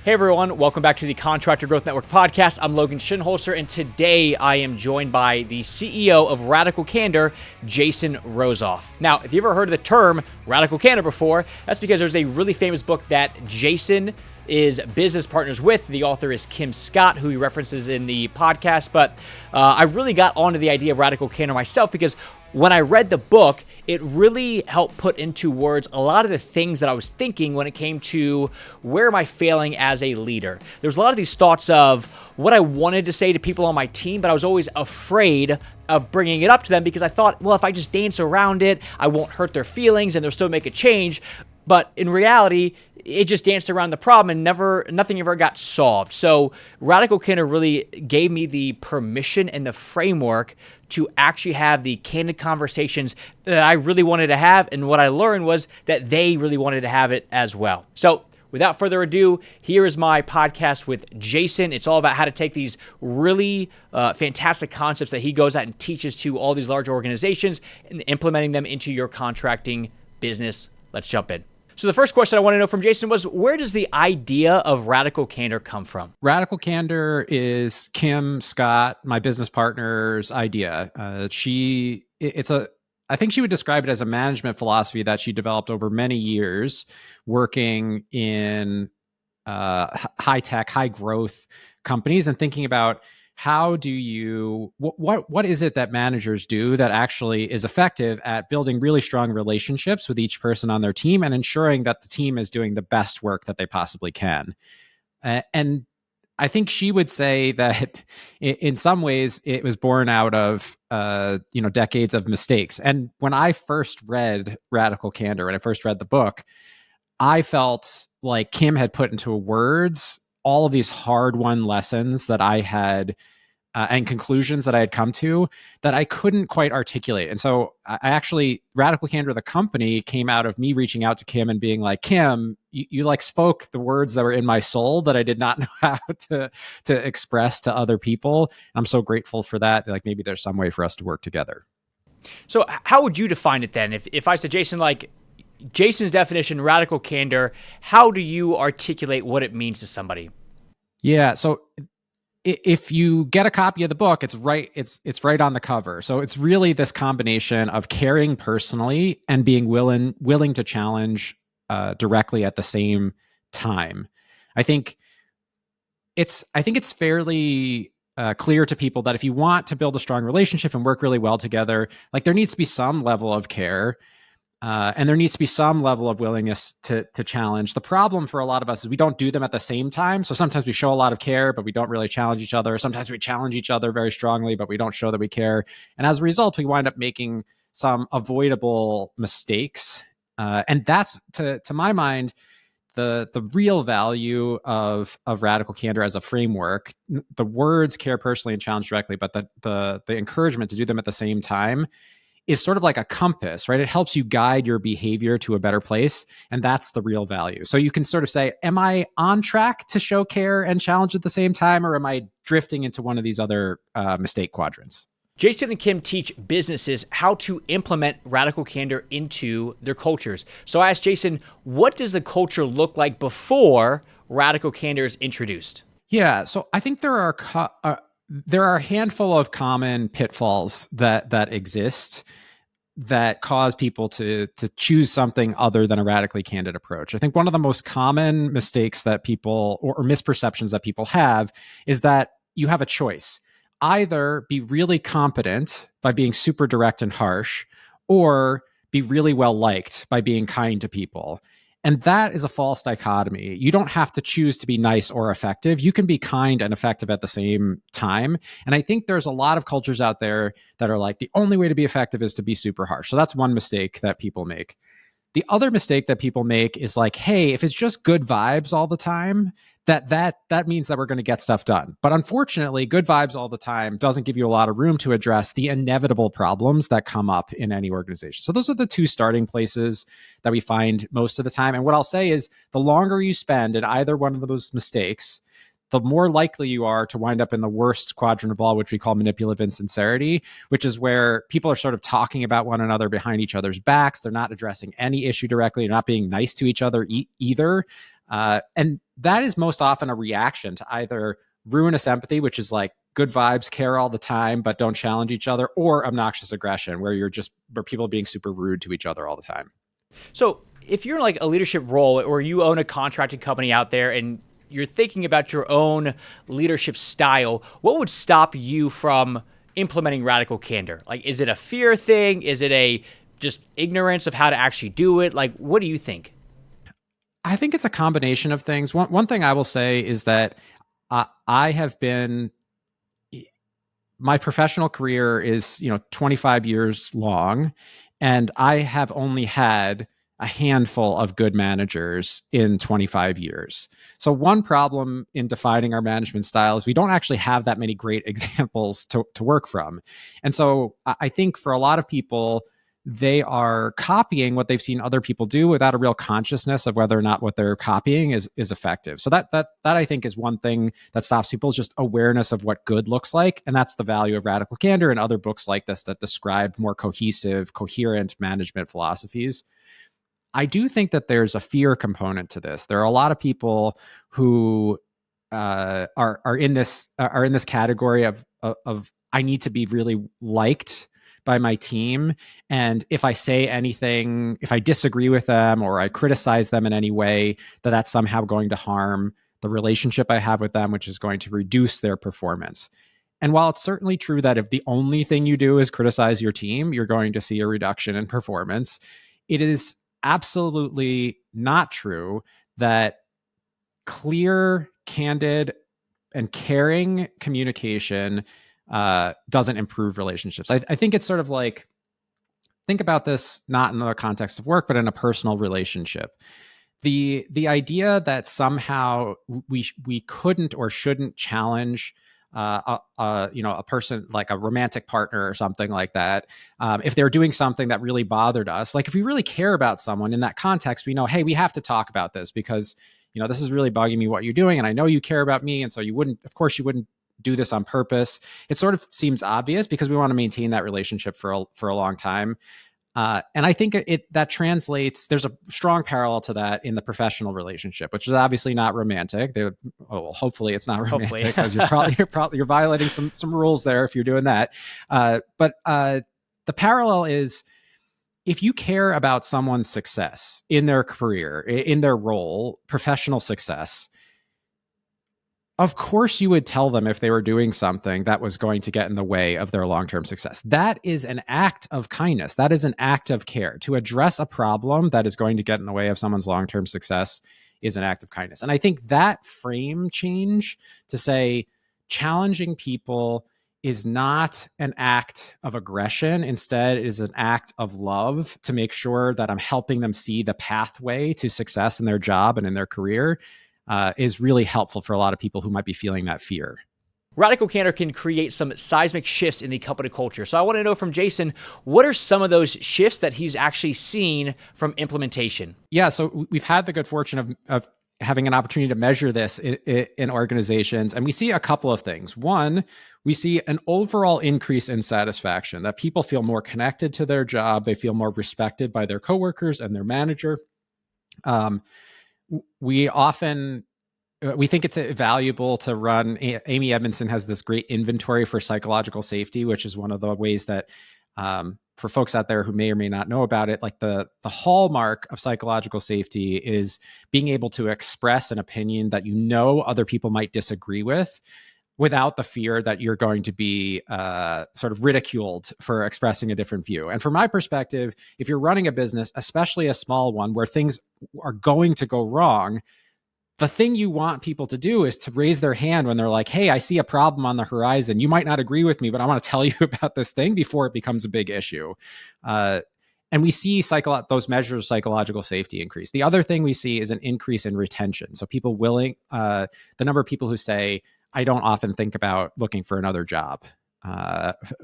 Hey everyone, welcome back to the Contractor Growth Network podcast. I'm Logan Shinholser, and today I am joined by the CEO of Radical Candor, Jason Rosoff. Now, if you've ever heard of the term Radical Candor before, that's because there's a really famous book that Jason is business partners with. The author is Kim Scott, who he references in the podcast, but I really got onto the idea of Radical Candor myself because when I read the book, it really helped put into words a lot of the things that I was thinking when it came to where am I failing as a leader. There's a lot of these thoughts of what I wanted to say to people on my team, but I was always afraid of bringing it up to them because I thought, well, if I just dance around it, I won't hurt their feelings and they'll still make a change. But in reality, it just danced around the problem and nothing ever got solved. So Radical Candor really gave me the permission and the framework to actually have the candid conversations that I really wanted to have. And what I learned was that they really wanted to have it as well. So without further ado, here is my podcast with Jason. It's all about how to take these really fantastic concepts that he goes out and teaches to all these large organizations and implementing them into your contracting business. Let's jump in. So the first question I want to know from Jason was, where does the idea of Radical Candor come from? Radical Candor is Kim Scott, my business partner's idea. I think she would describe it as a management philosophy that she developed over many years working in high tech, high growth companies and thinking about how do you, what is it that managers do that actually is effective at building really strong relationships with each person on their team and ensuring that the team is doing the best work that they possibly can. And I think she would say that in some ways it was born out of, decades of mistakes. And when I first read Radical Candor, when I first read the book, I felt like Kim had put into words all of these hard-won lessons that I had and conclusions that I had come to that I couldn't quite articulate. And so I actually, Radical Candor, the company, came out of me reaching out to Kim and being like, Kim, you like spoke the words that were in my soul that I did not know how to express to other people. I'm so grateful for that. Like maybe there's some way for us to work together. So how would you define it then? If I said, Jason, like Jason's definition, Radical Candor, how do you articulate what it means to somebody? Yeah. So if you get a copy of the book, it's right on the cover. So it's really this combination of caring personally and being willing to challenge directly at the same time. I think it's fairly clear to people that if you want to build a strong relationship and work really well together, like there needs to be some level of care. And there needs to be some level of willingness to challenge. The problem for a lot of us is we don't do them at the same time. So sometimes we show a lot of care, but we don't really challenge each other. Sometimes we challenge each other very strongly, but we don't show that we care. And as a result, we wind up making some avoidable mistakes. And that's, to my mind, the real value of Radical Candor as a framework. The words care personally and challenge directly, but the encouragement to do them at the same time is sort of like a compass, right? It helps you guide your behavior to a better place. And that's the real value. So you can sort of say, am I on track to show care and challenge at the same time? Or am I drifting into one of these other mistake quadrants? Jason and Kim teach businesses how to implement Radical Candor into their cultures. So I asked Jason, what does the culture look like before Radical Candor is introduced? Yeah, so I think there are a handful of common pitfalls that exist that cause people to choose something other than a radically candid approach. I think one of the most common mistakes that people or misperceptions that people have is that you have a choice. Either be really competent by being super direct and harsh, or be really well liked by being kind to people. And that is a false dichotomy. You don't have to choose to be nice or effective. You can be kind and effective at the same time. And I think there's a lot of cultures out there that are like, the only way to be effective is to be super harsh. So that's one mistake that people make. The other mistake that people make is like, hey, if it's just good vibes all the time, that means that we're going to get stuff done. But unfortunately, good vibes all the time doesn't give you a lot of room to address the inevitable problems that come up in any organization. So those are the two starting places that we find most of the time. And what I'll say is the longer you spend in either one of those mistakes, the more likely you are to wind up in the worst quadrant of all, which we call manipulative insincerity, which is where people are sort of talking about one another behind each other's backs. They're not addressing any issue directly. They're not being nice to each other either. And that is most often a reaction to either ruinous empathy, which is like good vibes, care all the time, but don't challenge each other, or obnoxious aggression, where people are being super rude to each other all the time. So if you're in like a leadership role or you own a contracting company out there and you're thinking about your own leadership style, what would stop you from implementing radical candor? Like, is it a fear thing? Is it a just ignorance of how to actually do it? Like, what do you think? I think it's a combination of things. One thing I will say is that I have been, my professional career is 25 years long, and I have only had a handful of good managers in 25 years. So one problem in defining our management style is we don't actually have that many great examples to work from. And so I think for a lot of people, they are copying what they've seen other people do without a real consciousness of whether or not what they're copying is effective. So that I think is one thing that stops people, is just awareness of what good looks like. And that's the value of Radical Candor and other books like this that describe more cohesive, coherent management philosophies. I do think that there's a fear component to this. There are a lot of people who are in this category of I need to be really liked by my team, and if I say anything, if I disagree with them or I criticize them in any way, that's somehow going to harm the relationship I have with them, which is going to reduce their performance. And while it's certainly true that if the only thing you do is criticize your team, you're going to see a reduction in performance, it is absolutely not true that clear, candid, and caring communication doesn't improve relationships. I think it's sort of like, think about this not in the context of work, but in a personal relationship. The idea that somehow we couldn't or shouldn't challenge a person, like a romantic partner or something like that, if they're doing something that really bothered us. Like, if we really care about someone in that context, we know, hey, we have to talk about this because this is really bugging me what you're doing, and I know you care about me, and so you wouldn't do this on purpose. It sort of seems obvious because we want to maintain that relationship for a long time. And I think that translates. There's a strong parallel to that in the professional relationship, which is obviously not romantic. Hopefully it's not romantic, because you're violating some rules there if you're doing that. But the parallel is, if you care about someone's success in their career, in their role, professional success, of course you would tell them if they were doing something that was going to get in the way of their long-term success. That is an act of kindness. That is an act of care. To address a problem that is going to get in the way of someone's long-term success is an act of kindness. And I think that frame change, to say challenging people is not an act of aggression. Instead, it is an act of love to make sure that I'm helping them see the pathway to success in their job and in their career, is really helpful for a lot of people who might be feeling that fear. Radical Candor can create some seismic shifts in the company culture. So I want to know from Jason, what are some of those shifts that he's actually seen from implementation? Yeah, so we've had the good fortune of having an opportunity to measure this in organizations, and we see a couple of things. One, we see an overall increase in satisfaction, that people feel more connected to their job, they feel more respected by their coworkers and their manager. We think it's valuable to run. Amy Edmondson has this great inventory for psychological safety, which is one of the ways that, for folks out there who may or may not know about it, like the hallmark of psychological safety is being able to express an opinion that other people might disagree with, without the fear that you're going to be sort of ridiculed for expressing a different view. And from my perspective, if you're running a business, especially a small one where things are going to go wrong, the thing you want people to do is to raise their hand when they're like, hey, I see a problem on the horizon. You might not agree with me, but I want to tell you about this thing before it becomes a big issue. And we see those measures of psychological safety increase. The other thing we see is an increase in retention. So people the number of people who say, I don't often think about looking for another job,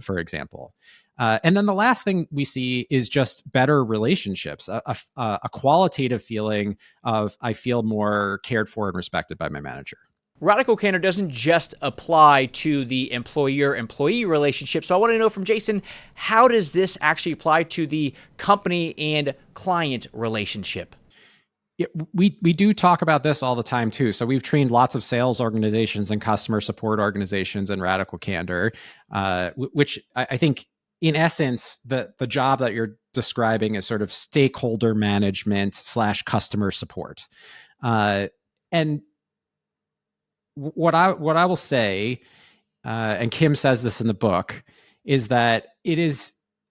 for example. And then the last thing we see is just better relationships, a qualitative feeling of, I feel more cared for and respected by my manager. Radical Candor doesn't just apply to the employer-employee relationship. So I want to know from Jason, how does this actually apply to the company and client relationship? we do talk about this all the time too. So we've trained lots of sales organizations and customer support organizations in Radical Candor, which I think, in essence, the job that you're describing is sort of stakeholder management / customer support. And what I will say, and Kim says this in the book, is that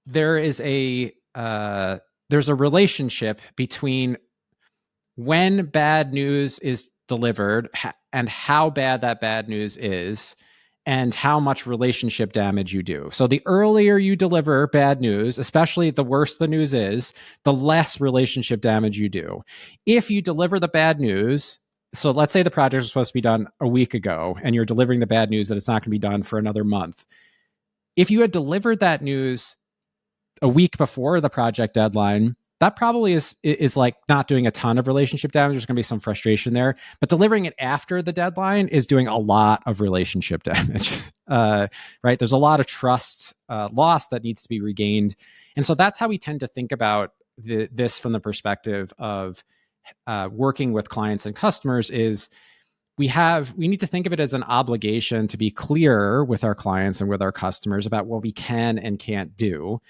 there's a relationship between when bad news is delivered and how bad that bad news is and how much relationship damage you do. So the earlier you deliver bad news, especially the worse the news is, the less relationship damage you do. If you deliver the bad news, so let's say the project was supposed to be done a week ago and you're delivering the bad news that it's not going to be done for another month. If you had delivered that news a week before the project deadline, that probably is like not doing a ton of relationship damage. There's going to be some frustration there, but delivering it after the deadline is doing a lot of relationship damage. Right? There's a lot of trust loss that needs to be regained, and so that's how we tend to think about this from the perspective of working with clients and customers. Is we need to think of it as an obligation to be clear with our clients and with our customers about what we can and can't do.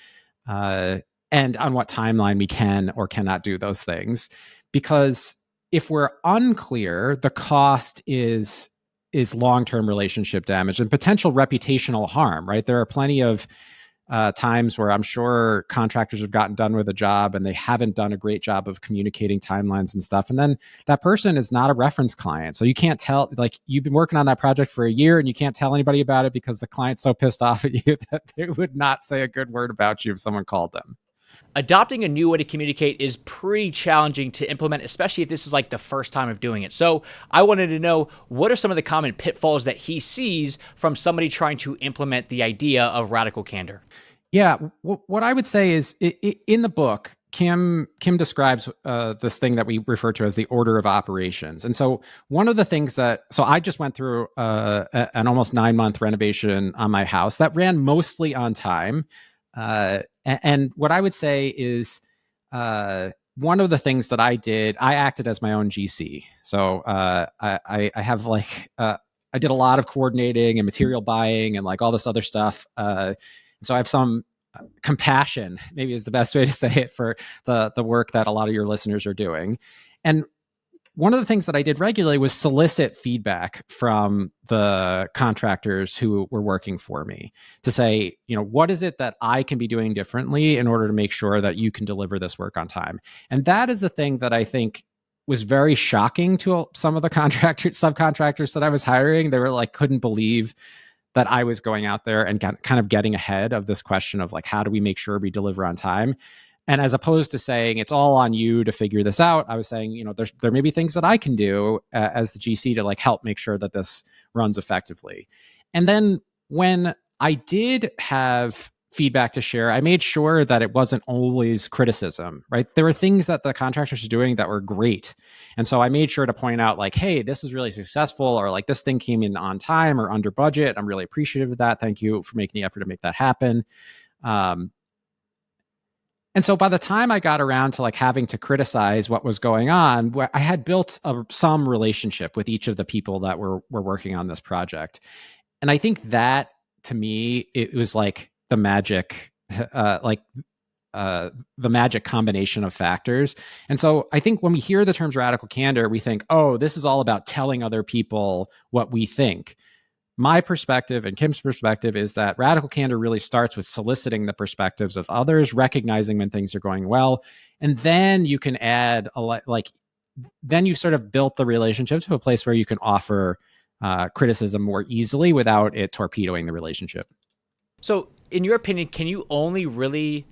And on what timeline we can or cannot do those things. Because if we're unclear, the cost is long-term relationship damage and potential reputational harm, right? There are plenty of times where I'm sure contractors have gotten done with a job and they haven't done a great job of communicating timelines and stuff. And then that person is not a reference client. So you can't tell, like, you've been working on that project for a year and you can't tell anybody about it because the client's so pissed off at you that they would not say a good word about you if someone called them. Adopting a new way to communicate is pretty challenging to implement, especially if this is like the first time of doing it. So I wanted to know, what are some of the common pitfalls that he sees from somebody trying to implement the idea of radical candor? Yeah, what I would say is, in the book, Kim describes this thing that we refer to as the order of operations. And so one of the things so I just went through an almost 9-month renovation on my house that ran mostly on time. And what I would say is, one of the things that I did, I acted as my own GC. So I have I did a lot of coordinating and material buying and like all this other stuff. So I have some compassion, maybe is the best way to say it, for the work that a lot of your listeners are doing. And one of the things that I did regularly was solicit feedback from the contractors who were working for me to say, what is it that I can be doing differently in order to make sure that you can deliver this work on time? And that is a thing that I think was very shocking to some of the subcontractors that I was hiring. They were like, couldn't believe that I was going out there and kind of getting ahead of this question of like, how do we make sure we deliver on time? And as opposed to saying it's all on you to figure this out, I was saying, there may be things that I can do as the GC to like help make sure that this runs effectively. And then when I did have feedback to share, I made sure that it wasn't always criticism, right? There were things that the contractors were doing that were great. And so I made sure to point out like, hey, this is really successful, or like this thing came in on time or under budget. I'm really appreciative of that. Thank you for making the effort to make that happen. And so by the time I got around to like having to criticize what was going on, I had built some relationship with each of the people that were working on this project. And I think that, to me, it was like the magic, the magic combination of factors. And so I think when we hear the terms radical candor, we think, oh, this is all about telling other people what we think. My perspective and Kim's perspective is that radical candor really starts with soliciting the perspectives of others, recognizing when things are going well, and then you can add then you sort of built the relationship to a place where you can offer criticism more easily without it torpedoing the relationship. So, in your opinion, can you only really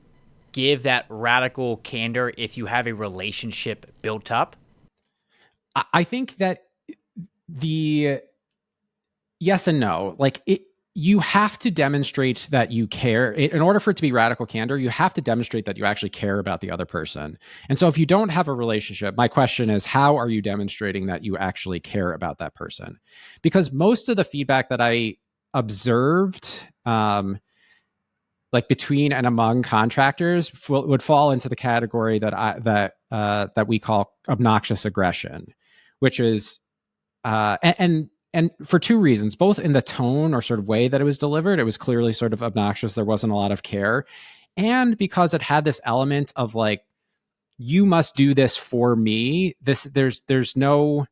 give that radical candor if you have a relationship built up? I think that yes and no. You have to demonstrate that you care. In order for it to be radical candor, you have to demonstrate that you actually care about the other person. And so if you don't have a relationship, my question is, how are you demonstrating that you actually care about that person? Because most of the feedback that I observed like between and among contractors would fall into the category that we call obnoxious aggression, which is and for two reasons, both in the tone or sort of way that it was delivered, it was clearly sort of obnoxious. There wasn't a lot of care, and because it had this element of like, you must do this for me. There's no.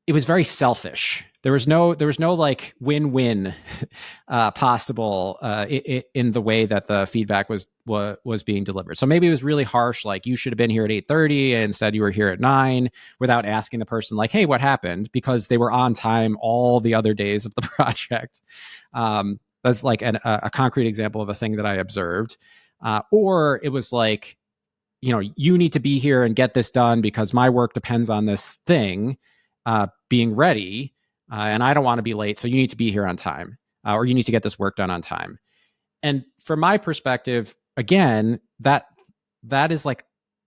It was very selfish. There was no like win-win possible in the way that the feedback was being delivered. So maybe it was really harsh, like you should have been here at 8:30 and instead you were here at 9, without asking the person like, hey, what happened? Because they were on time all the other days of the project. That's like a concrete example of a thing that I observed. Or it was like, you need to be here and get this done because my work depends on this thing being ready, and I don't want to be late, so you need to be here on time, or you need to get this work done on time. And from my perspective, again, that is like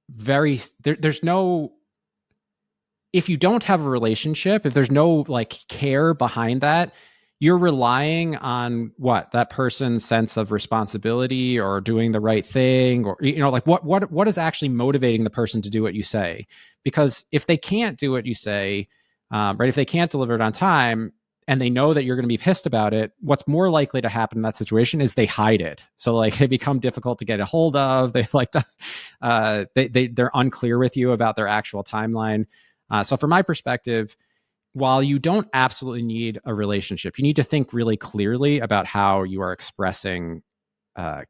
there's no, if you don't have a relationship, if there's no like care behind that, you're relying on that person's sense of responsibility or doing the right thing, or like what is actually motivating the person to do what you say. Because if they can't do what you say, right, if they can't deliver it on time and they know that you're going to be pissed about it, what's more likely to happen in that situation is they hide it. So like they become difficult to get a hold of. They like to, they're unclear with you about their actual timeline. So from my perspective, while you don't absolutely need a relationship, you need to think really clearly about how you are expressing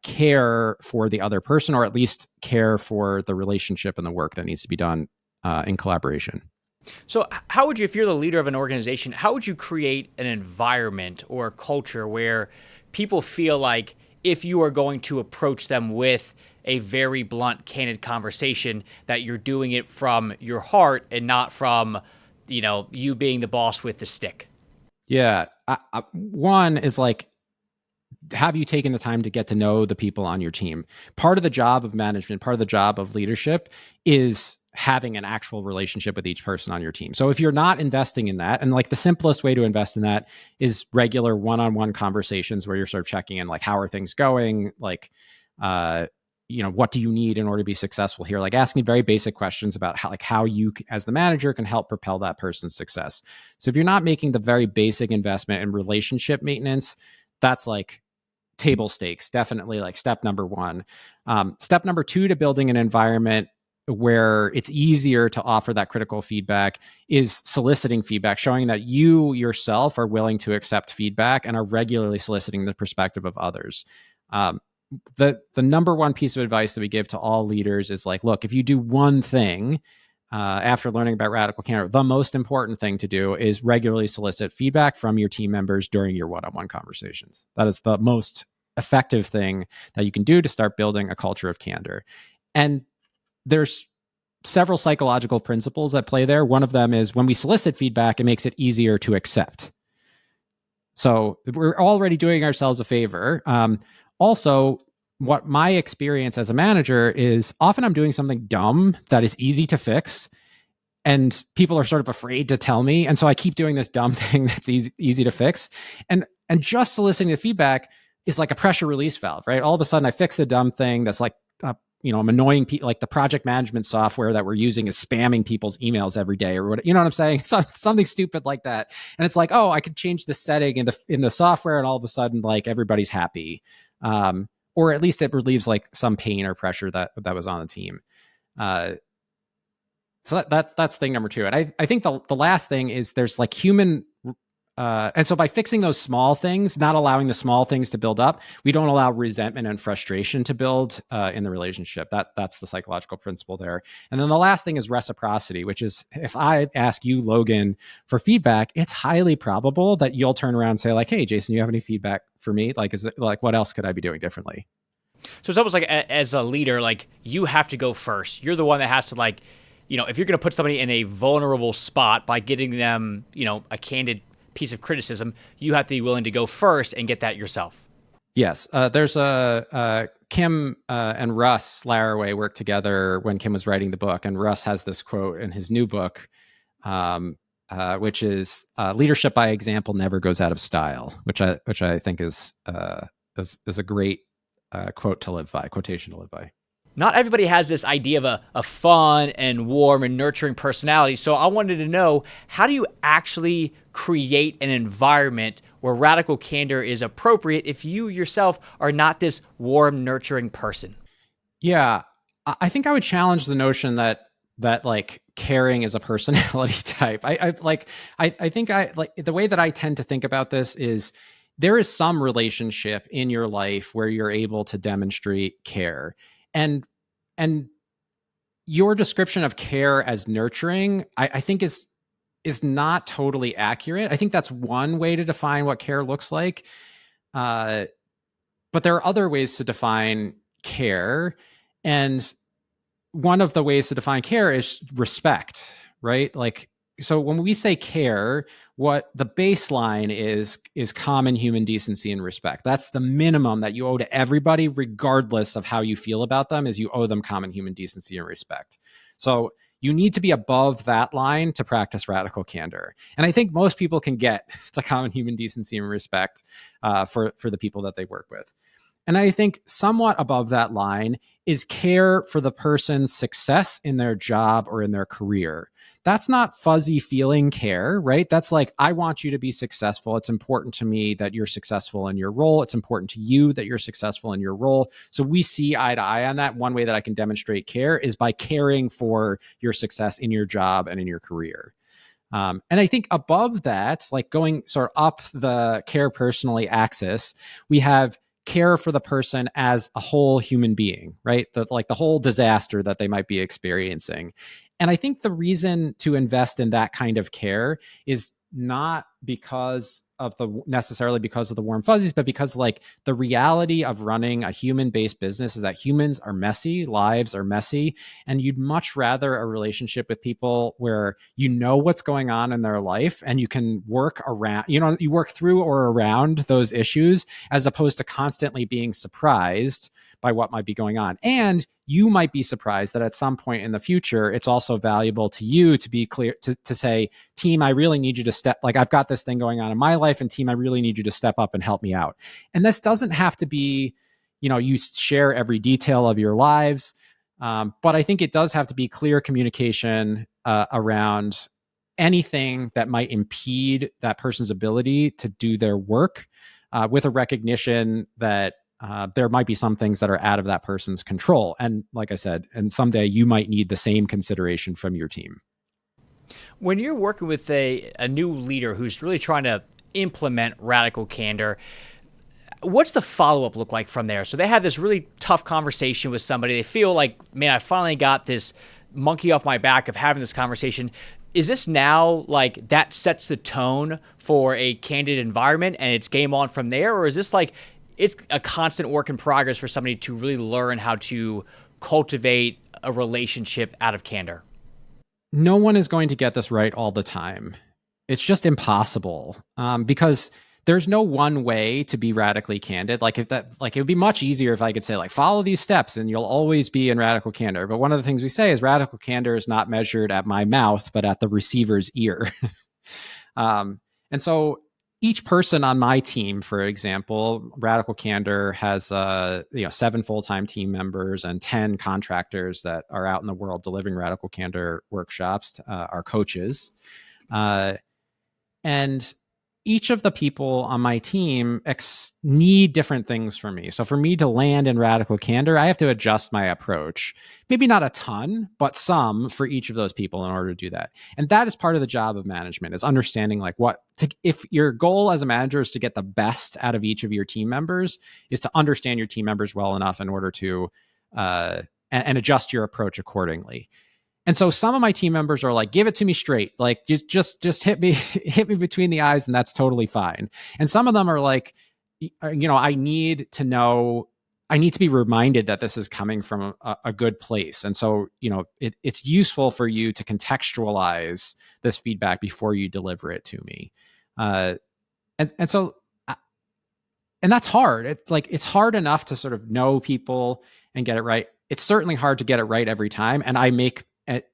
care for the other person, or at least care for the relationship and the work that needs to be done in collaboration. So how would you, if you're the leader of an organization, how would you create an environment or a culture where people feel like if you are going to approach them with a very blunt, candid conversation, that you're doing it from your heart and not from, you being the boss with the stick? Yeah. One is like, have you taken the time to get to know the people on your team? Part of the job of management, part of the job of leadership is having an actual relationship with each person on your team. So if you're not investing in that, and like the simplest way to invest in that is regular one-on-one conversations where you're sort of checking in, like, how are things going? Like, what do you need in order to be successful here? Like asking very basic questions about how you as the manager can help propel that person's success. So if you're not making the very basic investment in relationship maintenance, that's like table stakes, definitely like step number one. Step number two to building an environment where it's easier to offer that critical feedback is soliciting feedback, showing that you yourself are willing to accept feedback and are regularly soliciting the perspective of others. The number one piece of advice that we give to all leaders is like, look, if you do one thing after learning about Radical Candor, the most important thing to do is regularly solicit feedback from your team members during your one-on-one conversations. That is the most effective thing that you can do to start building a culture of candor. And there's several psychological principles at play there. One of them is when we solicit feedback, it makes it easier to accept. So we're already doing ourselves a favor. Also, what my experience as a manager is, often I'm doing something dumb that is easy to fix, and people are sort of afraid to tell me. And so I keep doing this dumb thing that's easy to fix. And just soliciting the feedback is like a pressure release valve, right? All of a sudden I fix the dumb thing that's like, I'm annoying people. Like the project management software that we're using is spamming people's emails every day, or what, you know what I'm saying? Something stupid like that. And it's like, oh, I could change the setting in the software, and all of a sudden, like, everybody's happy. Or at least it relieves like some pain or pressure that was on the team. So that's thing number two. And I think the last thing is there's like human. And so by fixing those small things, not allowing the small things to build up, we don't allow resentment and frustration to build in the relationship. That's the psychological principle there. And then the last thing is reciprocity, which is, if I ask you, Logan, for feedback, it's highly probable that you'll turn around and say like, hey, Jason, you have any feedback for me? Like, is it like, what else could I be doing differently? So it's almost like as a leader, like you have to go first. You're the one that has to, like, if you're going to put somebody in a vulnerable spot by getting them, a candid piece of criticism, you have to be willing to go first and get that yourself. Yes. There's Kim and Russ Laraway worked together when Kim was writing the book. And Russ has this quote in his new book, which is leadership by example never goes out of style, which I think is is a great quotation to live by. Not everybody has this idea of a fun and warm and nurturing personality. So I wanted to know, how do you actually create an environment where radical candor is appropriate if you yourself are not this warm, nurturing person? Yeah, I think I would challenge the notion that like caring is a personality type. I think I like the way that I tend to think about this is there is some relationship in your life where you're able to demonstrate care. And your description of care as nurturing, I think is not totally accurate. I think that's one way to define what care looks like. But there are other ways to define care. And one of the ways to define care is respect, right? Like, so when we say care, what the baseline is common human decency and respect. That's the minimum that you owe to everybody, regardless of how you feel about them, is you owe them common human decency and respect. So you need to be above that line to practice radical candor. And I think most people can get to common human decency and respect for the people that they work with. And I think somewhat above that line is care for the person's success in their job or in their career. That's not fuzzy feeling care, right? That's like, I want you to be successful. It's important to me that you're successful in your role. It's important to you that you're successful in your role. So we see eye to eye on that. One way that I can demonstrate care is by caring for your success in your job and in your career. And I think above that, like going sort of up the care personally axis, we have care for the person as a whole human being, right? Like the whole disaster that they might be experiencing. And I think the reason to invest in that kind of care is not necessarily because of the warm fuzzies, but because like the reality of running a human-based business is that humans are messy, lives are messy, and you'd much rather a relationship with people where you know what's going on in their life and you can work around, you work through or around those issues, as opposed to constantly being surprised by what might be going on. And you might be surprised that at some point in the future, it's also valuable to you to be clear, to say, team, I really need you to I've got this thing going on in my life, and team, I really need you to step up and help me out. And this doesn't have to be, you share every detail of your lives. But I think it does have to be clear communication around anything that might impede that person's ability to do their work, with a recognition that there might be some things that are out of that person's control. And like I said, and someday you might need the same consideration from your team. When you're working with a new leader who's really trying to implement radical candor, what's the follow-up look like from there? So they have this really tough conversation with somebody. They feel like, man, I finally got this monkey off my back of having this conversation. Is this now like that sets the tone for a candid environment and it's game on from there? Or is this like it's a constant work in progress for somebody to really learn how to cultivate a relationship out of candor? No one is going to get this right all the time. It's just impossible, because there's no one way to be radically candid. Like it would be much easier if I could say like, follow these steps and you'll always be in radical candor. But one of the things we say is radical candor is not measured at my mouth, but at the receiver's ear. And so each person on my team, for example, Radical Candor has 7 full-time team members and 10 contractors that are out in the world delivering Radical Candor workshops, our coaches. And each of the people on my team need different things from me. So for me to land in radical candor, I have to adjust my approach. Maybe not a ton, but some for each of those people in order to do that. And that is part of the job of management, is understanding like if your goal as a manager is to get the best out of each of your team members, is to understand your team members well enough in order to and adjust your approach accordingly. And so some of my team members are like, give it to me straight. Like just hit me between the eyes and that's totally fine. And some of them are like, I need to be reminded that this is coming from a good place. And so, it's useful for you to contextualize this feedback before you deliver it to me. And that's hard. It's hard enough to sort of know people and get it right. It's certainly hard to get it right every time. And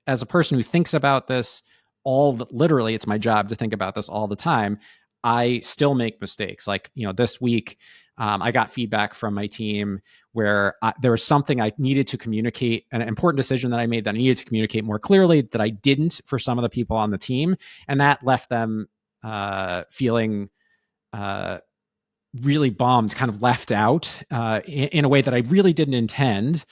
as a person who thinks about this literally, it's my job to think about this all the time. I still make mistakes. Like, this week, I got feedback from my team where there was something I needed to communicate, an important decision that I made that I needed to communicate more clearly that I didn't for some of the people on the team. And that left them feeling really bummed, kind of left out in a way that I really didn't intend.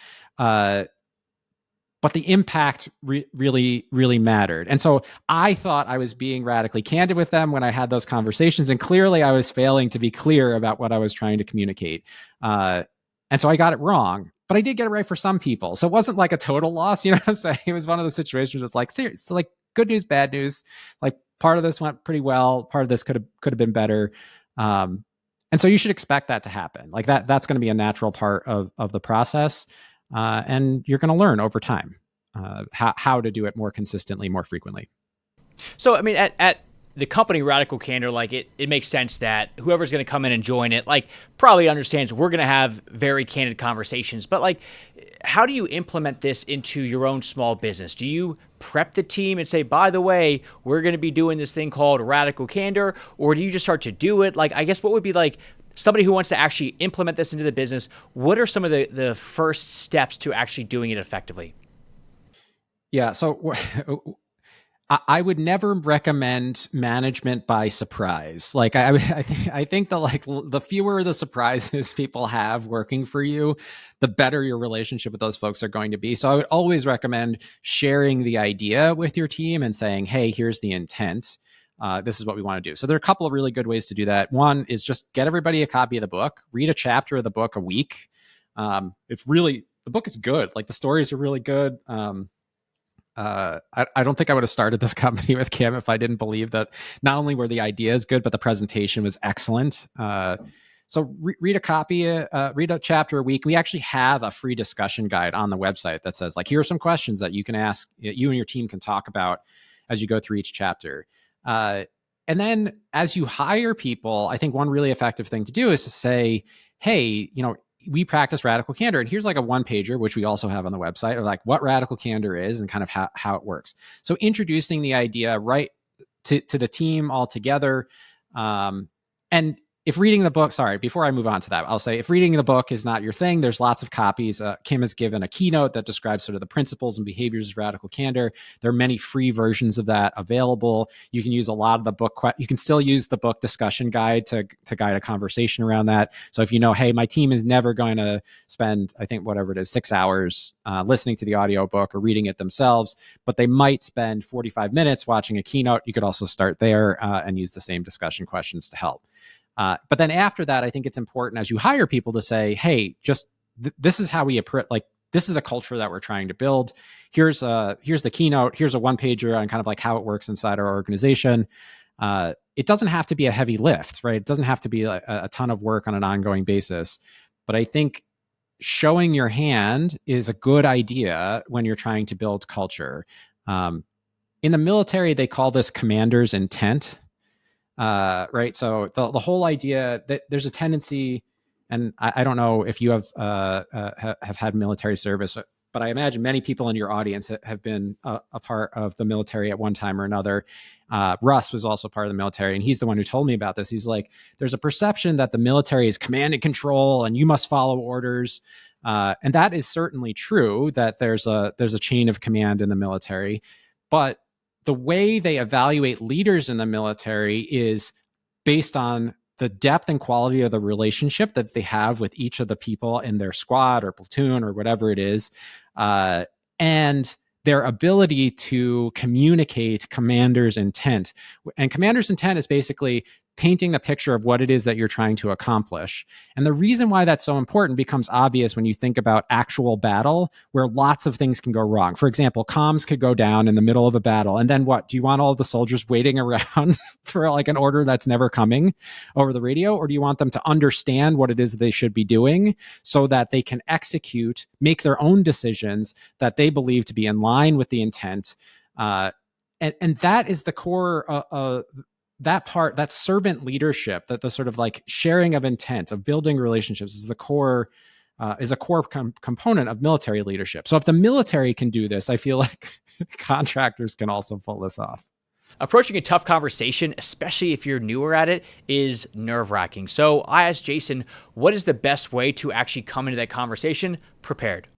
But the impact really, really mattered. And so I thought I was being radically candid with them when I had those conversations. And clearly I was failing to be clear about what I was trying to communicate. And so I got it wrong, but I did get it right for some people. So it wasn't like a total loss. You know what I'm saying? It was one of the situations that's like, seriously, like good news, bad news. Like part of this went pretty well. Part of this could have been better. And so you should expect that to happen. Like that's going to be a natural part of the process. And you're going to learn over time how to do it more consistently, more frequently. So, I mean, at the company Radical Candor, like it makes sense that whoever's going to come in and join it, like probably understands we're going to have very candid conversations. But like, how do you implement this into your own small business? Do you prep the team and say, by the way, we're going to be doing this thing called Radical Candor, or do you just start to do it? Like, I guess what would be like somebody who wants to actually implement this into the business? What are some of the first steps to actually doing it effectively? Yeah. So I would never recommend management by surprise. Like I think that like the fewer the surprises people have working for you, the better your relationship with those folks are going to be. So I would always recommend sharing the idea with your team and saying, hey, here's the intent. This is what we want to do. So there are a couple of really good ways to do that. One is just get everybody a copy of the book, read a chapter of the book a week. The book is good. Like the stories are really good. I don't think I would have started this company with Kim if I didn't believe that not only were the ideas good, but the presentation was excellent. So read a copy, read a chapter a week. We actually have a free discussion guide on the website that says like, here are some questions that you can ask, you and your team can talk about as you go through each chapter. And then as you hire people, I think one really effective thing to do is to say, hey, we practice radical candor. And here's like a one pager, which we also have on the website, of like what radical candor is and kind of how it works. So introducing the idea right to the team all together. And if reading the book, sorry, before I move on to that, I'll say if reading the book is not your thing, there's lots of copies. Kim has given a keynote that describes sort of the principles and behaviors of radical candor. There are many free versions of that available. You can use a lot of the book. You can still use the book discussion guide to guide a conversation around that. So if you know, hey, my team is never going to spend, I think, whatever it is, 6 hours listening to the audiobook or reading it themselves, but they might spend 45 minutes watching a keynote, you could also start there and use the same discussion questions to help. But then after that, I think it's important as you hire people to say, hey, just this is how we approach, like, this is the culture that we're trying to build. Here's the keynote. Here's a one pager on kind of like how it works inside our organization. It doesn't have to be a heavy lift, right? It doesn't have to be a ton of work on an ongoing basis. But I think showing your hand is a good idea when you're trying to build culture. In the military, they call this commander's intent. Right. So the whole idea that there's a tendency, and I don't know if you have had military service, but I imagine many people in your audience have been a part of the military at one time or another. Russ was also part of the military, and he's the one who told me about this. He's like, there's a perception that the military is command and control, and you must follow orders. And that is certainly true, that there's a chain of command in the military, but the way they evaluate leaders in the military is based on the depth and quality of the relationship that they have with each of the people in their squad or platoon or whatever it is, and their ability to communicate commander's intent. And commander's intent is basically painting the picture of what it is that you're trying to accomplish. And the reason why that's so important becomes obvious when you think about actual battle, where lots of things can go wrong. For example, comms could go down in the middle of a battle. And then what? Do you want all the soldiers waiting around for like an order that's never coming over the radio? Or do you want them to understand what it is they should be doing so that they can execute, make their own decisions that they believe to be in line with the intent? And that is the core that part, that servant leadership, that the sort of like sharing of intent, of building relationships is a core component of military leadership. So if the military can do this, I feel like contractors can also pull this off. Approaching a tough conversation, especially if you're newer at it, is nerve-wracking. So I asked Jason, what is the best way to actually come into that conversation prepared?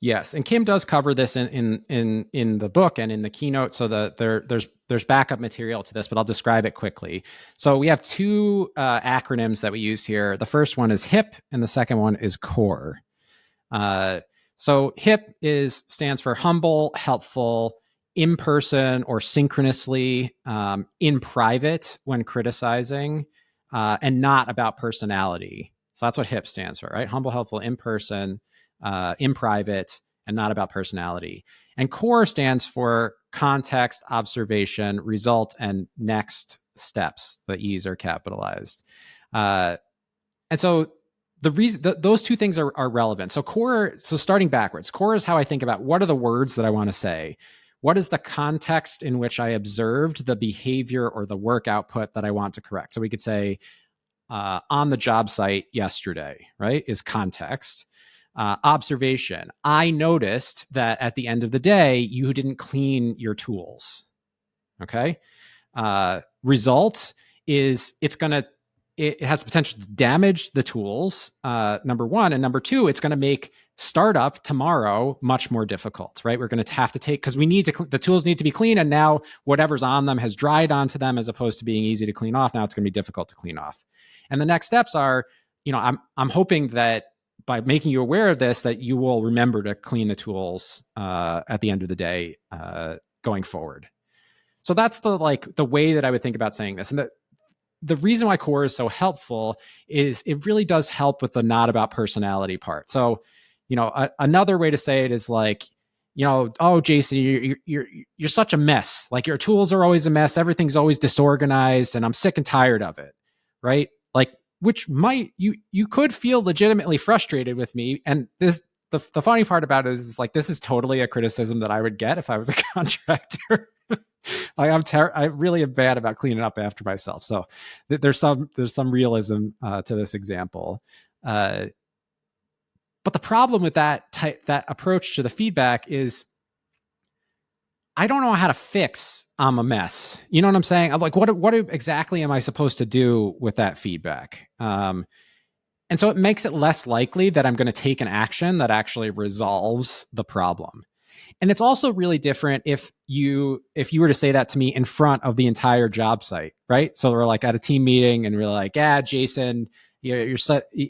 Yes, and Kim does cover this in the book and in the keynote, so that there's backup material to this, but I'll describe it quickly. So we have two acronyms that we use here. The first one is HIP, and the second one is CORE. So HIP stands for humble, helpful, in person or synchronously, in private when criticizing, and not about personality. So that's what HIP stands for, right? Humble, helpful, in person, in private, and not about personality. And CORE stands for context, observation, result, and next steps. The E's are capitalized. And so the reason those two things are relevant. So CORE, so starting backwards, CORE is how I think about what are the words that I want to say. What is the context in which I observed the behavior or the work output that I want to correct? So we could say on the job site yesterday, right, is context. Observation. I noticed that at the end of the day, you didn't clean your tools. Okay. Result is it has the potential to damage the tools, number one. And number two, it's going to make startup tomorrow much more difficult, right? We're going to have to because the tools need to be clean. And now whatever's on them has dried onto them as opposed to being easy to clean off. Now it's going to be difficult to clean off. And the next steps are, I'm hoping that by making you aware of this, that you will remember to clean the tools at the end of the day going forward. So that's the way that I would think about saying this. And the reason why CORE is so helpful is it really does help with the not about personality part. So, another way to say it is oh, Jason, you're such a mess. Like your tools are always a mess. Everything's always disorganized and I'm sick and tired of it. Right. Which you could feel legitimately frustrated with me. And the funny part about it is this is totally a criticism that I would get if I was a contractor. I really am bad about cleaning up after myself. So there's some realism to this example. But the problem with that approach to the feedback is I don't know how to fix I'm a mess. You know what I'm saying? I'm like, what exactly am I supposed to do with that feedback? And so it makes it less likely that I'm going to take an action that actually resolves the problem. And it's also really different if you were to say that to me in front of the entire job site, right? So we're at a team meeting and we're like, yeah, Jason, you're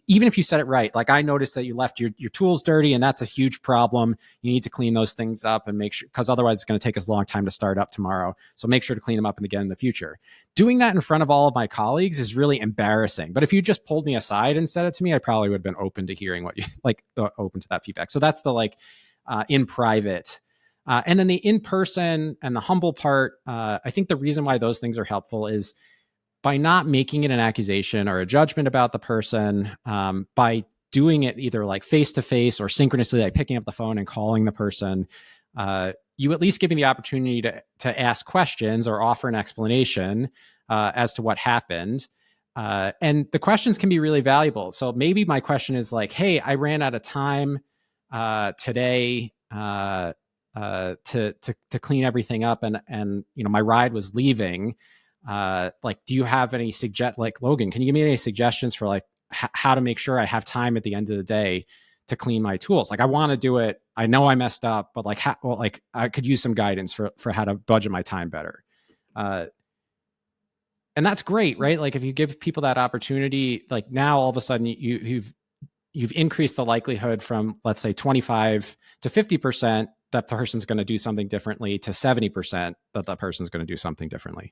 even if you said it right, I noticed that you left your tools dirty and that's a huge problem. You need to clean those things up and make sure, because otherwise it's going to take us a long time to start up tomorrow. So make sure to clean them up and again in the future. Doing that in front of all of my colleagues is really embarrassing. But if you just pulled me aside and said it to me, I probably would have been open to hearing what you open to that feedback. So that's the in private. And then the in-person and the humble part, I think the reason why those things are helpful is by not making it an accusation or a judgment about the person, by doing it either face-to-face or synchronously, picking up the phone and calling the person, you at least give me the opportunity to ask questions or offer an explanation as to what happened. And the questions can be really valuable. So maybe my question is hey, I ran out of time today to clean everything up, and my ride was leaving. Do you have any Logan, can you give me any suggestions for how to make sure I have time at the end of the day to clean my tools? I want to do it. I know I messed up, but I could use some guidance for how to budget my time better. And that's great, right? If you give people that opportunity, now all of a sudden you've increased the likelihood from, let's say, 25 to 50% that person's going to do something differently to 70% that person's going to do something differently.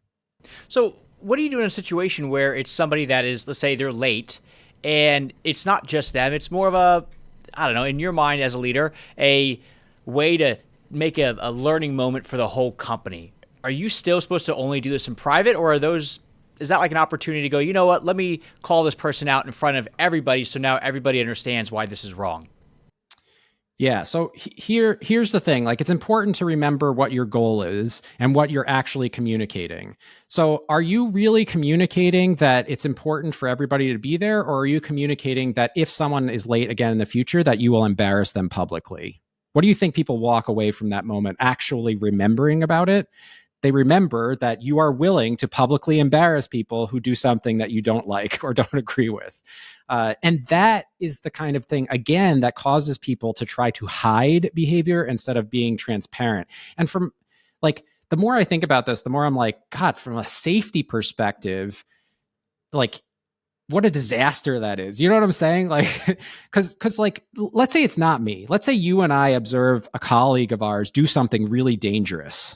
So what do you do in a situation where it's somebody that is, let's say they're late, and it's not just them, it's more of a, I don't know, in your mind as a leader, a way to make a learning moment for the whole company? Are you still supposed to only do this in private, or is that an opportunity to go, you know what, let me call this person out in front of everybody so now everybody understands why this is wrong? Yeah. So here's the thing. It's important to remember what your goal is and what you're actually communicating. So are you really communicating that it's important for everybody to be there? Or are you communicating that if someone is late again in the future, that you will embarrass them publicly? What do you think people walk away from that moment actually remembering about it? they remember that you are willing to publicly embarrass people who do something that you don't like or don't agree with. And that is the kind of thing, again, that causes people to try to hide behavior instead of being transparent. And from like, the more I think about this, the more I'm like, God, from a safety perspective, like, what a disaster that is. You know what I'm saying? Like, cause like, let's say it's not me. Let's say you and I observe a colleague of ours do something really dangerous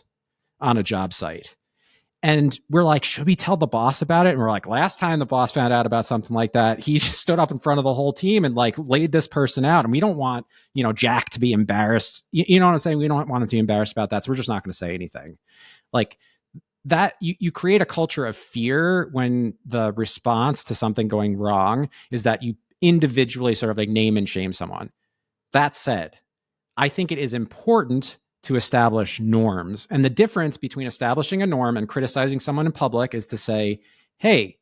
on a job site. And we're like, should we tell the boss about it? And we're like, last time the boss found out about something like that, he just stood up in front of the whole team and like laid this person out. And we don't want, Jack to be embarrassed. You know what I'm saying? We don't want him to be embarrassed about that. So we're just not going to say anything. Like that, you create a culture of fear when the response to something going wrong is that you individually sort of like name and shame someone. That said, I think it is important to establish norms. And the difference between establishing a norm and criticizing someone in public is to say, hey,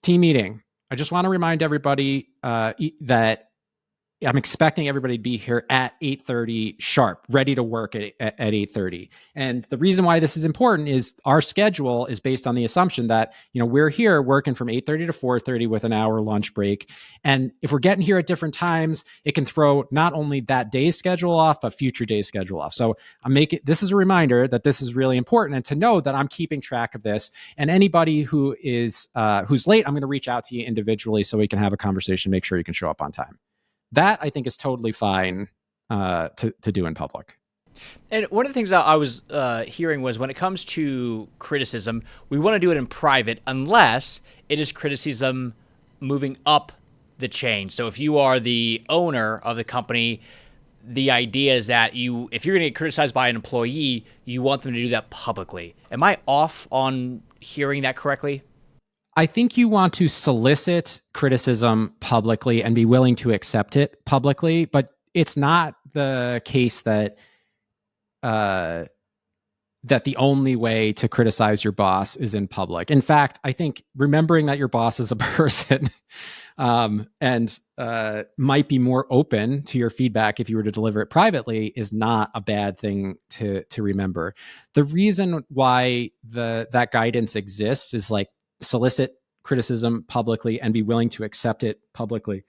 team meeting, I just want to remind everybody that I'm expecting everybody to be here at 8:30 sharp, ready to work at 8:30. And the reason why this is important is our schedule is based on the assumption that, we're here working from 8:30 to 4:30 with an hour lunch break. And if we're getting here at different times, it can throw not only that day's schedule off, but future day's schedule off. So this is a reminder that this is really important and to know that I'm keeping track of this. And anybody who is who's late, I'm going to reach out to you individually so we can have a conversation, make sure you can show up on time. That I think is totally fine to do in public. And one of the things I was hearing was when it comes to criticism, we want to do it in private unless it is criticism moving up the chain. So if you are the owner of the company, the idea is that if you're going to get criticized by an employee, you want them to do that publicly. Am I off on hearing that correctly? I think you want to solicit criticism publicly and be willing to accept it publicly, but it's not the case that that the only way to criticize your boss is in public. In fact, I think remembering that your boss is a person and might be more open to your feedback if you were to deliver it privately is not a bad thing to remember. The reason why that guidance exists is like solicit criticism publicly and be willing to accept it publicly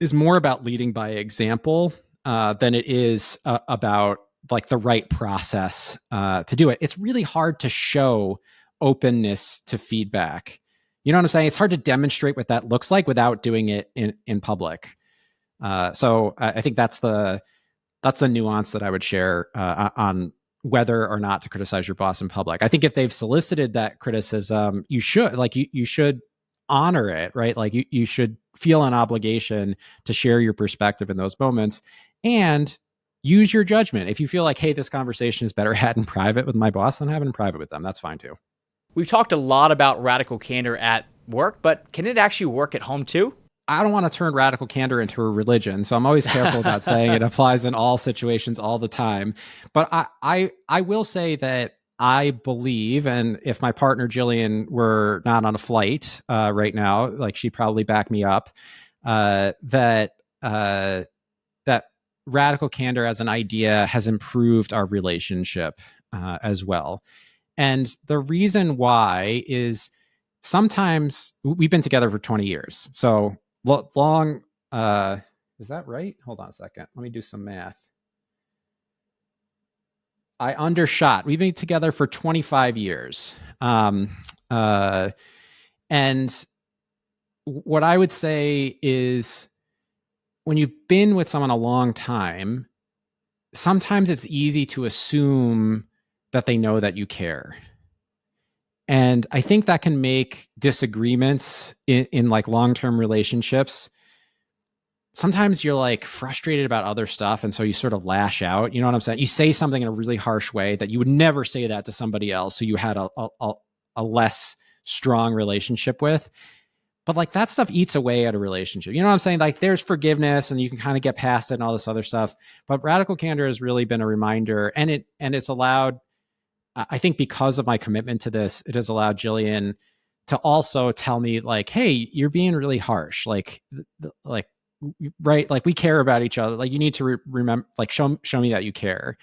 is more about leading by example than it is about like the right process to do it. It's really hard to show openness to feedback. You know what I'm saying? It's hard to demonstrate what that looks like without doing it in public. So I think that's the nuance that I would share on whether or not to criticize your boss in public. I think if they've solicited that criticism, you should honor it, right? Like you should feel an obligation to share your perspective in those moments and use your judgment. If you feel like, hey, this conversation is better had in private with my boss, then have it in private with them. That's fine too. We've talked a lot about radical candor at work, but can it actually work at home too? I don't want to turn radical candor into a religion, so I'm always careful about saying it applies in all situations all the time. But I will say that I believe, and if my partner Jillian were not on a flight right now, like she'd probably back me up, that radical candor as an idea has improved our relationship as well. And the reason why is sometimes we've been together for 20 years, so long. Is that right? Hold on a second. Let me do some math. I undershot. We've been together for 25 years. And what I would say is when you've been with someone a long time, sometimes it's easy to assume that they know that you care. And I think that can make disagreements in like long-term relationships. Sometimes you're like frustrated about other stuff. And so you sort of lash out. You know what I'm saying? You say something in a really harsh way that you would never say that to somebody else who you had a less strong relationship with. But like that stuff eats away at a relationship. You know what I'm saying? Like there's forgiveness and you can kind of get past it and all this other stuff. But radical candor has really been a reminder, and it's allowed, I think because of my commitment to this, it has allowed Jillian to also tell me like, hey, you're being really harsh. Like, right. Like we care about each other. Like you need to remember, like show me that you care.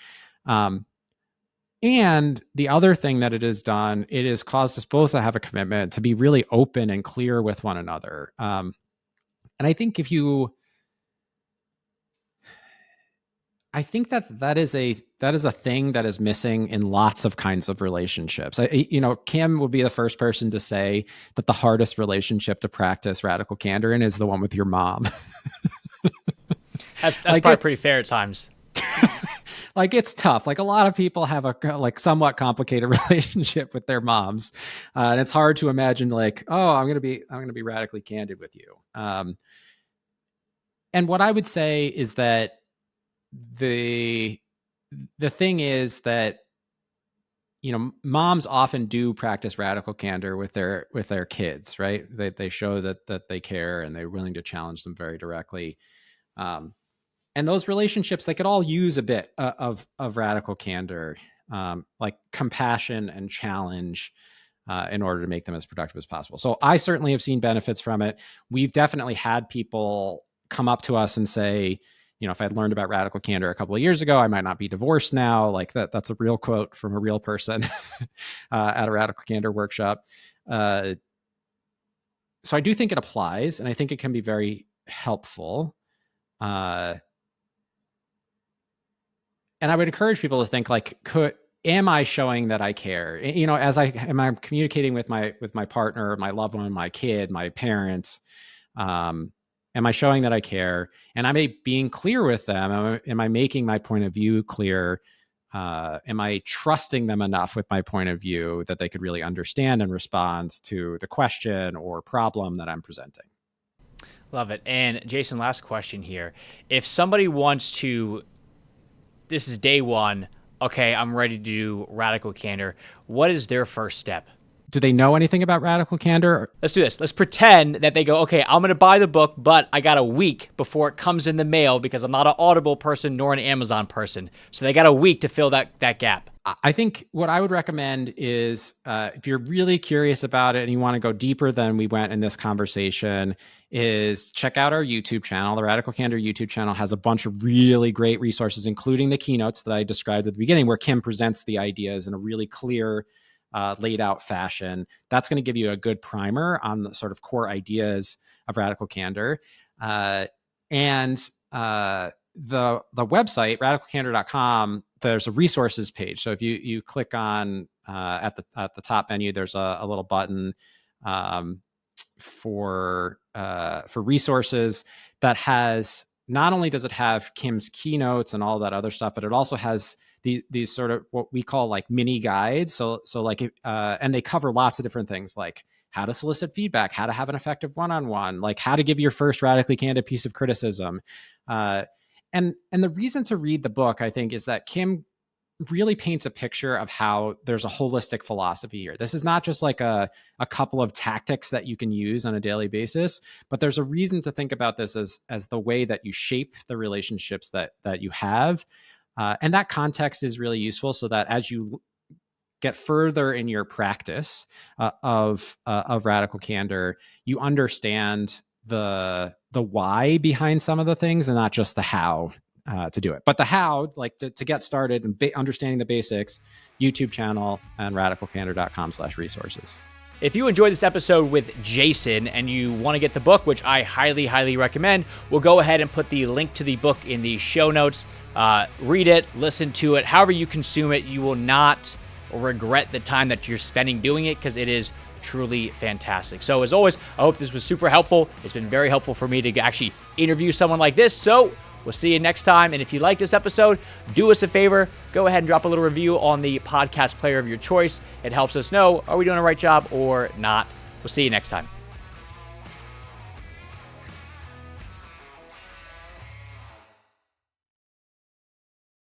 And the other thing that it has done, it has caused us both to have a commitment to be really open and clear with one another. And I think I think that is a thing that is missing in lots of kinds of relationships. Kim would be the first person to say that the hardest relationship to practice radical candor in is the one with your mom. That's probably pretty fair at times. Like, it's tough. Like, a lot of people have a somewhat complicated relationship with their moms, and it's hard to imagine like, oh, I'm gonna be radically candid with you. And what I would say is that the thing is that, moms often do practice radical candor with their kids, right? They show that they care and they're willing to challenge them very directly. And those relationships, they could all use a bit of radical candor, like compassion and challenge, in order to make them as productive as possible. So I certainly have seen benefits from it. We've definitely had people come up to us and say, if I'd learned about radical candor a couple of years ago, I might not be divorced now. Like that's a real quote from a real person at a radical candor workshop. So I do think it applies, and I think it can be very helpful. And I would encourage people to think like, am I showing that I care? As am I communicating with my partner, my loved one, my kid, my parents? Am I showing that I care? And am I being clear with them? Am I making my point of view clear? Am I trusting them enough with my point of view that they could really understand and respond to the question or problem that I'm presenting? Love it. And Jason, last question here. If somebody wants to, this is day one, okay, I'm ready to do radical candor, what is their first step? Do they know anything about radical candor? Let's do this. Let's pretend that they go, okay, I'm going to buy the book, but I got a week before it comes in the mail because I'm not an Audible person nor an Amazon person. So they got a week to fill that gap. I think what I would recommend is, if you're really curious about it and you want to go deeper than we went in this conversation, is check out our YouTube channel. The Radical Candor YouTube channel has a bunch of really great resources, including the keynotes that I described at the beginning, where Kim presents the ideas in a really clear, laid out fashion. That's going to give you a good primer on the sort of core ideas of radical candor. And the website, radicalcandor.com, there's a resources page. So if you click on at the top menu, there's a little button for resources that has, not only does it have Kim's keynotes and all that other stuff, but it also has these sort of what we call like mini guides. So like, and they cover lots of different things, like how to solicit feedback, how to have an effective one-on-one, like how to give your first radically candid piece of criticism. And the reason to read the book, I think, is that Kim really paints a picture of how there's a holistic philosophy here. This is not just like a couple of tactics that you can use on a daily basis, but there's a reason to think about this as the way that you shape the relationships that you have. And that context is really useful so that as you get further in your practice of radical candor, you understand the why behind some of the things and not just the how to do it. But the how, like to get started and understanding the basics, YouTube channel and radicalcandor.com/resources. If you enjoyed this episode with Jason and you want to get the book, which I highly, highly recommend, we'll go ahead and put the link to the book in the show notes. Read it, listen to it, however you consume it. You will not regret the time that you're spending doing it because it is truly fantastic. So as always, I hope this was super helpful. It's been very helpful for me to actually interview someone like this. So we'll see you next time. And if you like this episode, do us a favor. Go ahead and drop a little review on the podcast player of your choice. It helps us know, are we doing the right job or not? We'll see you next time.